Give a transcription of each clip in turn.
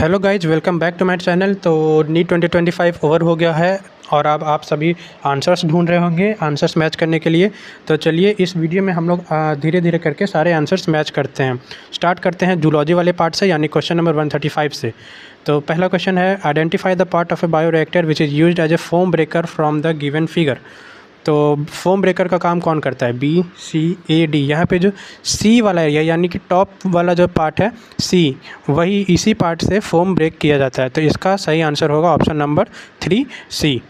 Hello guys, welcome back to my channel. तो NEET 2025 over हो गया है और अब आप सभी आंसर्स ढूंढ रहे होंगे आंसर्स मैच करने के लिए। तो चलिए इस वीडियो में हम लोग धीरे धीरे करके सारे आंसर्स मैच करते हैं। स्टार्ट करते हैं जूलॉजी वाले पार्ट से, यानी क्वेश्चन नंबर 135 से। तो पहला क्वेश्चन है, identify the part of a bioreactor which is used as a foam breaker from the given figure. तो फोम ब्रेकर का काम कौन करता है? B, C, A, D. यहाँ पे जो सी वाला एरिया यानी कि टॉप वाला जो पार्ट है सी, वही इसी पार्ट से फोम ब्रेक किया जाता है। तो इसका सही आंसर होगा ऑप्शन नंबर 3 सी।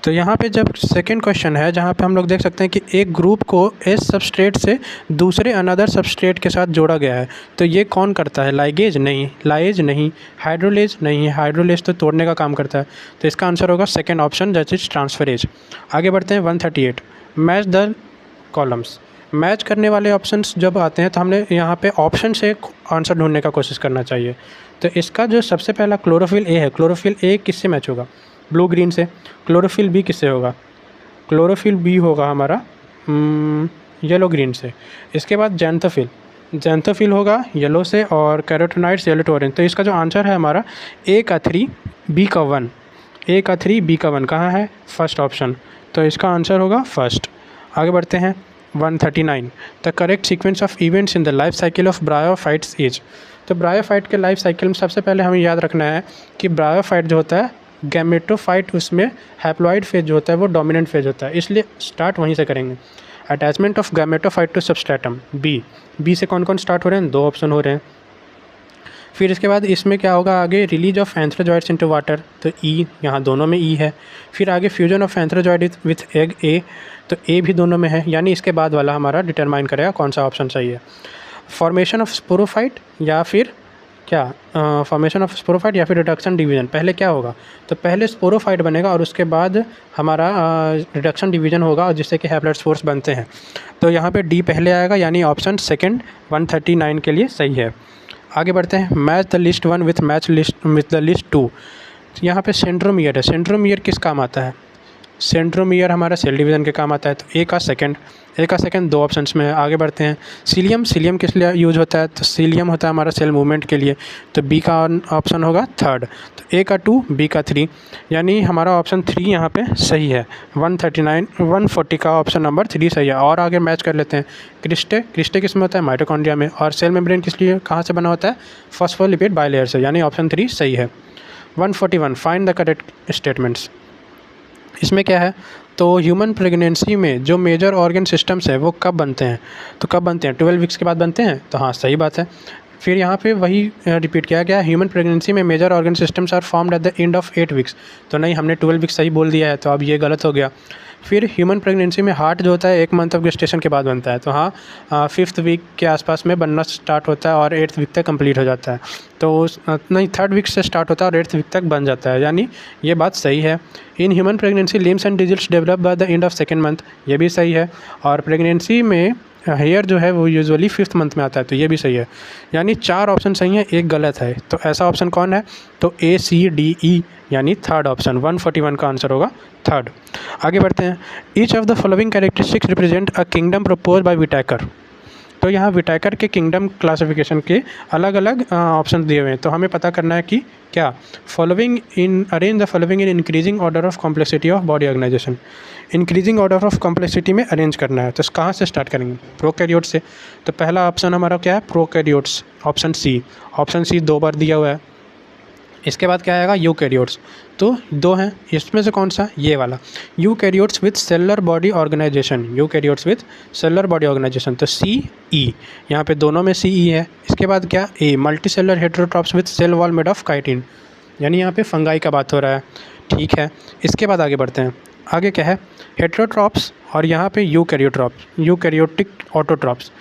तो यहाँ पे जब सेकंड क्वेश्चन है, जहाँ पे हम लोग देख सकते हैं कि एक ग्रुप को एस सबस्ट्रेट से दूसरे अनदर सबस्ट्रेट के साथ जोड़ा गया है। तो ये कौन करता है? लाइगेज नहीं, लाइज नहीं, हाइड्रोलेज नहीं। हाइड्रोलेज तो तोड़ने का काम करता है। तो इसका आंसर होगा second option, that is transferase. आगे बढ़ते हैं 138, मैच द कॉलम्स। मैच करने वाले ऑप्शंस जब आते हैं तो हमने यहाँ पे ऑप्शन से आंसर ढूंढने का कोशिश करना चाहिए। तो इसका जो सबसे पहला क्लोरोफिल ए है, क्लोरोफिल ए किससे मैच होगा? ब्लू ग्रीन से। क्लोरोफिल बी किससे होगा? क्लोरोफिल बी होगा हमारा येलो ग्रीन से। इसके बाद जैंथोफिल, जैंथोफिल होगा येलो से, और कैरोटीनॉइड्स येलो टू ऑरेंज। तो इसका जो आंसर है हमारा ए का 3 बी का 1, ए का 3 बी का 1 कहाँ है? First option. तो इसका आंसर होगा फर्स्ट। आगे बढ़ते हैं 139, the correct sequence of events in the life cycle of bryophytes is. तो ब्रायोफाइट के लाइफ साइकिल में सबसे पहले हमें याद रखना है कि ब्रायोफाइट जो होता है गैमेटोफाइट, उसमें हैप्लॉइड फेज जो होता है वो डोमिनेंट फेज होता है, इसलिए स्टार्ट वहीं से करेंगे। Attachment of gametophyte to substratum B, B से कौन कौन स्टार्ट हो रहे हैं? 2 ऑप्शन हो रहे हैं। फिर इसके बाद इसमें क्या होगा आगे? Release of antherozoids into water, तो ई, यहाँ दोनों में ई है। फिर आगे fusion of antherozoid with egg A, तो ए भी दोनों में है, यानी इसके बाद वाला हमारा डिटरमाइन करेगा कौन सा ऑप्शन सही है। फॉर्मेशन ऑफ स्पोरोफाइट या फिर क्या फॉर्मेशन ऑफ स्पोरोफाइट या फिर रिडक्शन डिवीजन, पहले क्या होगा? तो पहले स्पोरोफाइट बनेगा और उसके बाद हमारा रिडक्शन डिवीजन होगा, और जिससे कि हैप्लॉइड स्पोर्स बनते हैं। तो यहाँ पे डी पहले आएगा, यानी ऑप्शन सेकंड 139 के लिए सही है। आगे बढ़ते हैं, match the list 1 with match list with the list 2। यहाँ पे सेंट्रोमियर है। सेंट्रोमियर किस काम आता है? सेंट्रोमियर हमारा सेल डिवीज़न के काम आता है। तो ए का सेकंड 2 ऑप्शंस में है। आगे बढ़ते हैं, सीलियम, सीलियम किस लिए यूज होता है? तो सीलियम होता है हमारा सेल मूवमेंट के लिए। तो बी का ऑप्शन होगा थर्ड। तो ए का 2 बी का 3, यानी हमारा ऑप्शन 3 यहाँ पे सही है। 140 का ऑप्शन नंबर 3 सही है। और आगे मैच कर लेते हैं, क्रिस्टे किस में होता है? माइटोकॉन्ड्रिया में। और सेल मेम्ब्रेन किस लिए कहाँ से बना होता है? फॉस्फोलिपिड बाइलेयर से, यानी ऑप्शन 3 सही है। 141, फाइंड द करेक्ट स्टेटमेंट्स। इसमें क्या है? तो ह्यूमन प्रेगनेंसी में जो मेजर ऑर्गन सिस्टम्स है वो कब बनते हैं? तो कब बनते हैं? 12 वीक्स के बाद बनते हैं। तो हाँ, सही बात है। फिर यहाँ पे वही रिपीट किया गया, ह्यूमन प्रेगनेंसी में major organ systems are formed at the end of 8 weeks. तो नहीं, हमने 12 वीक्स सही बोल दिया है, तो अब ये गलत हो गया। फिर ह्यूमन प्रेगनेंसी में हार्ट जो होता है 1 मंथ ऑफ गेस्टेशन के बाद बनता है। तो हाँ, 5th वीक के आसपास में बनना स्टार्ट होता है और 8th वीक तक कंप्लीट हो जाता है। तो नहीं, 3rd वीक से स्टार्ट होता है और 8th वीक तक बन जाता है, यानी ये बात सही है। In human pregnancy limbs and digits develop by the end of 2nd month, ये भी सही है। और प्रेगनेंसी में हेयर जो है वो यूजुअली 5th मंथ में आता है, तो ये भी सही है। यानी 4 ऑप्शन सही हैं, एक गलत है। तो ऐसा ऑप्शन कौन है? तो ए, सी, डी, ई, यानी थर्ड ऑप्शन 141 का आंसर होगा थर्ड। आगे बढ़ते हैं, each of the following characteristics represent a kingdom propose by Whittaker. तो यहाँ विटाकर के किंगडम क्लासिफिकेशन के अलग अलग ऑप्शन दिए हुए हैं। तो हमें पता करना है कि क्या following in arrange the following in increasing order of complexity of body organisation. Increasing order of complexity में अरेंज करना है। तो कहाँ से स्टार्ट करेंगे? प्रोकैरियोट से। तो पहला ऑप्शन हमारा क्या है? Prokaryotes, option C. Option C 2 बार दिया हुआ है। इसके बाद क्या आएगा? यूकैरियोट्स। तो 2 हैं, इसमें से कौन सा? ये वाला, eukaryotes with cellular body organisation. Eukaryotes with cellular body organisation, तो सी, ई, यहाँ पे दोनों में सी, ई है। इसके बाद क्या? A, multicellular heterotrophs with cell wall made of chitin, यानी यहाँ पे फंगाई का बात हो रहा है। ठीक है, इसके बाद आगे बढ़ते हैं। आगे क्या है? हेटेरोट्रॉप्स, और यहाँ पे यूकैरियोट्रॉप्स, यूकैरियोटिक ऑटोट्रॉप्स।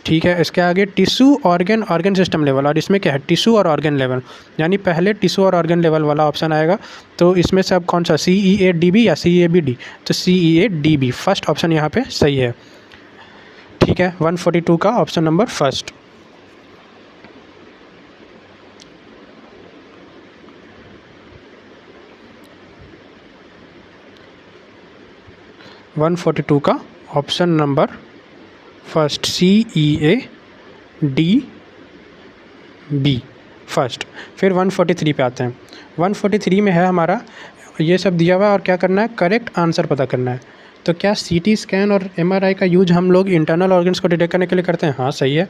ठीक है, इसके आगे टिश्यू ऑर्गन सिस्टम लेवल, और इसमें क्या है? टिश्यू और ऑर्गन लेवल, यानी पहले टिश्यू और ऑर्गन लेवल वाला ऑप्शन आएगा। तो इसमें से अब कौन सा? सी, ई, ए, डी, बी या सी, ए, बी, डी? तो सी, ई, ए, डी, बी, फर्स्ट ऑप्शन यहाँ पे सही है। ठीक है, 142 का ऑप्शन नंबर फर्स्ट। का ऑप्शन नंबर फर्स्ट, सी, ई, ए, डी, बी। फर्स्ट। फिर 143 पे आते हैं। 143 में है हमारा ये सब दिया हुआ है और क्या करना है, करेक्ट आंसर पता करना है। तो क्या सीटी स्कैन और एमआरआई का यूज हम लोग इंटरनल ऑर्गन्स को डिटेक्ट करने के लिए करते हैं? हाँ सही है।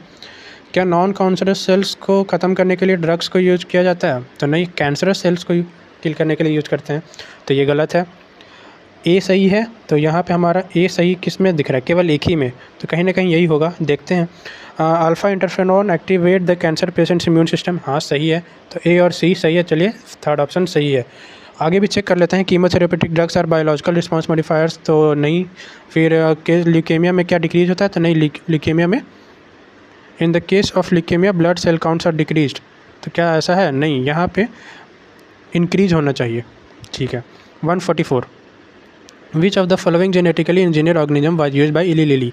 क्या नॉन कैंसरस सेल्स को ख़त्म करने के लिए ड्रग्स को यूज किया जाता है? तो नहीं, कैंसरस सेल्स को किल करने के लिए यूज करते हैं, तो ये गलत है। ए सही है, तो यहाँ पे हमारा ए सही किस में दिख रहा है? केवल एक ही में, तो कहीं ना कहीं यही होगा, देखते हैं। Alpha interferon activate the cancer patients immune system, हाँ सही है, तो ए और सी सही है। चलिए थर्ड ऑप्शन सही है। आगे भी चेक कर लेते हैं, कीमोथेरेपेटिक ड्रग्स और बायोलॉजिकल रिस्पांस मॉडिफायर्स, तो नहीं। फिर ल्यूकेमिया में क्या डिक्रीज होता है? तो नहीं, ल्यूकेमिया में in the case of leukaemia blood cell counts are decreased, तो क्या ऐसा है? नहीं, यहाँ पे इंक्रीज होना चाहिए। ठीक है। 144 विच of the following genetically engineer organism was use by इली लिली।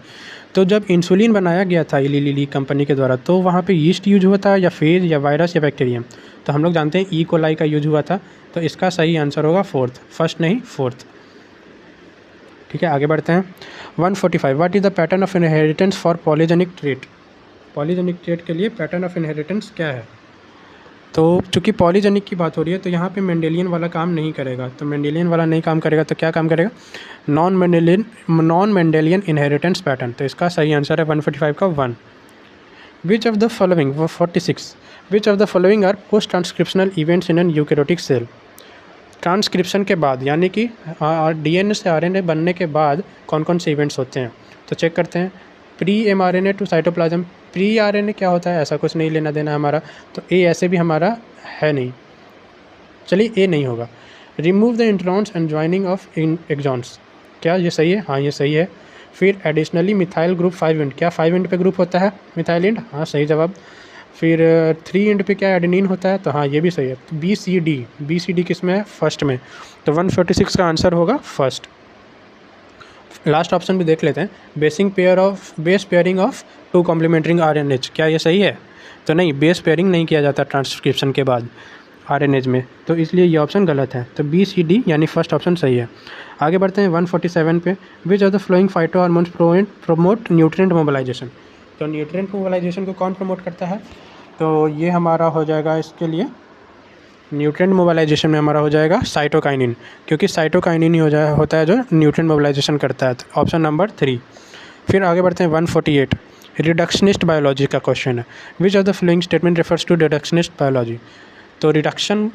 तो जब इंसुलिन बनाया गया था इली लिली कंपनी के द्वारा, तो वहाँ पे यीस्ट यूज हुआ था या फेज या वायरस या बैक्टीरियम? तो हम लोग जानते हैं ई कोलाई का यूज हुआ था, तो इसका सही आंसर होगा फोर्थ, फर्स्ट नहीं फोर्थ। ठीक है, आगे बढ़ते हैं। 145 what is the pattern of inheritance for polygenic trait. Polygenic trait के लिए पैटर्न ऑफ इनहेरिटेंस क्या है? तो चूँकि पॉलीजेनिक की बात हो रही है, तो यहाँ पे मेंडेलियन वाला काम नहीं करेगा, तो मेंडेलियन वाला नहीं काम करेगा, तो क्या काम करेगा? नॉन मेंडेलियन इनहेरिटेंस पैटर्न, तो इसका सही आंसर है 145 का 1। Which of the following 46 which of the following are post transcriptional events in an eukaryotic cell. Transcription के बाद, यानी कि डीएनए से आरएनए बनने के बाद कौन कौन से इवेंट्स होते हैं, तो चेक करते हैं। Pre mRNA to cytoplasm, pre RNA क्या होता है? ऐसा कुछ नहीं लेना देना हमारा, तो ए ऐसे भी हमारा है नहीं, चलिए ए नहीं होगा। Remove the introns and joining of exons, क्या ये सही है? हाँ ये सही है। फिर एडिशनली मिथाइल ग्रुप 5 एंड, क्या 5 एंड पे ग्रुप होता है मिथाइल एंड? हाँ सही जवाब। फिर 3 एंड पे क्या एडेनिन होता है? तो हाँ ये भी सही है। तो बी सी डी किस में है? फर्स्ट में, तो 146 का आंसर होगा फर्स्ट। लास्ट ऑप्शन भी देख लेते हैं। Base pairing of 2 complementary RNAs, क्या ये सही है? तो नहीं, बेस पेयरिंग नहीं किया जाता ट्रांसक्रिप्शन के बाद आरएनएज में, तो इसलिए ये ऑप्शन गलत है। तो बी सी डी यानी फर्स्ट ऑप्शन सही है। आगे बढ़ते हैं 147 पे। Which of the following phyto hormones promote nutrient mobilisation. तो न्यूट्रिएंट मोबिलाइजेशन को कौन प्रमोट करता है? तो ये हमारा हो जाएगा, इसके लिए न्यूट्रिएंट मोबिलाइजेशन में हमारा हो जाएगा साइटोकाइनिन, क्योंकि साइटोकाइनिन ही होता है जो न्यूट्रिएंट मोबिलाइजेशन करता है, तो ऑप्शन नंबर 3। फिर आगे बढ़ते हैं 148 रिडक्शनिस्ट बायोलॉजी का क्वेश्चन है। Which of the following statement refers to reductionist biology. तो रिडक्शन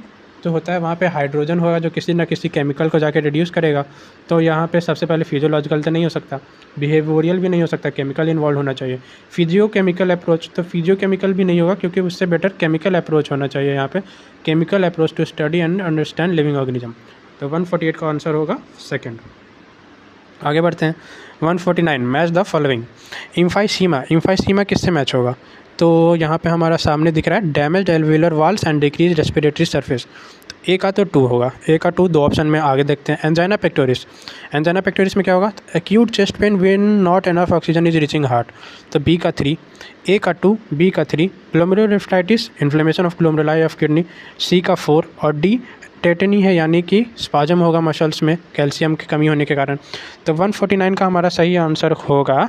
जो होता है वहाँ पे हाइड्रोजन होगा जो किसी न किसी केमिकल को जाके रिड्यूस करेगा, तो यहाँ पे सबसे पहले फिजियोलॉजिकल तो नहीं हो सकता, बिहेवियरल भी नहीं हो सकता, केमिकल इन्वॉल्व होना चाहिए। फिजियोकेमिकल अप्रोच, तो फिजियोकेमिकल भी नहीं होगा, क्योंकि उससे बेटर केमिकल अप्रोच होना चाहिए यहाँ पे, chemical approach to study and understand living organism. तो 148 का आंसर होगा सेकेंड। आगे बढ़ते हैं 149 मैच द फॉलोइंग। इम्फाइसीमा किससे मैच होगा? तो यहाँ पे हमारा सामने दिख रहा है damage alveolar walls and decrease respiratory surface, A का तो 2 होगा, ए का 2 2 ऑप्शन में आगे देखते हैं। एंजाइना पेक्टोरिस में क्या होगा? Acute chest pain when not enough oxygen is reaching heart, तो बी का 3, ए का 2, बी का 3। Glomerulonephritis inflammation of glomeruli of kidney, C का 4, और डी टेटनी है, यानी कि स्पाजम होगा मसल्स में कैल्शियम की कमी होने के कारण। तो 149 का हमारा सही आंसर होगा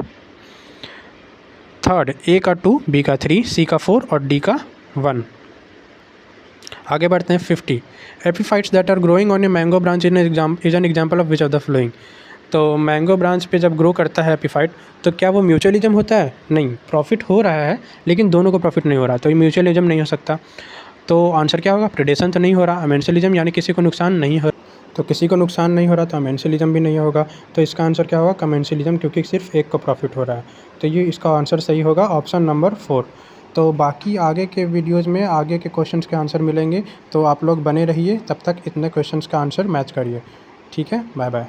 थर्ड, ए का 2, बी का 3, सी का 4 और डी का 1। आगे बढ़ते हैं 50 epiphytes that are growing on a mango branch is an example of which of the following. तो मैंगो ब्रांच पे जब ग्रो करता है एपीफाइट, तो क्या वो म्यूचुअलिज्म होता है? नहीं, प्रॉफिट हो रहा है लेकिन दोनों को प्रॉफिट नहीं हो रहा, तो ये म्यूचुअलिज्म नहीं हो सकता। तो आंसर क्या होगा? प्रेडेशन तो नहीं हो रहा, अमेंशियलिज्म यानी किसी को नुकसान नहीं हो, तो किसी को नुकसान नहीं हो रहा, तो अमेंशियलिज्म भी नहीं होगा, तो इसका आंसर क्या होगा? कमेंशियलिज्म, क्योंकि सिर्फ एक को प्रॉफिट हो रहा है, तो ये इसका आंसर सही होगा ऑप्शन नंबर 4। तो बाकी आगे के वीडियोज़ में आगे के क्वेश्चंस के आंसर मिलेंगे, तो आप लोग बने रहिए, तब तक इतने क्वेश्चंस का आंसर मैच करिए। ठीक है, बाय बाय।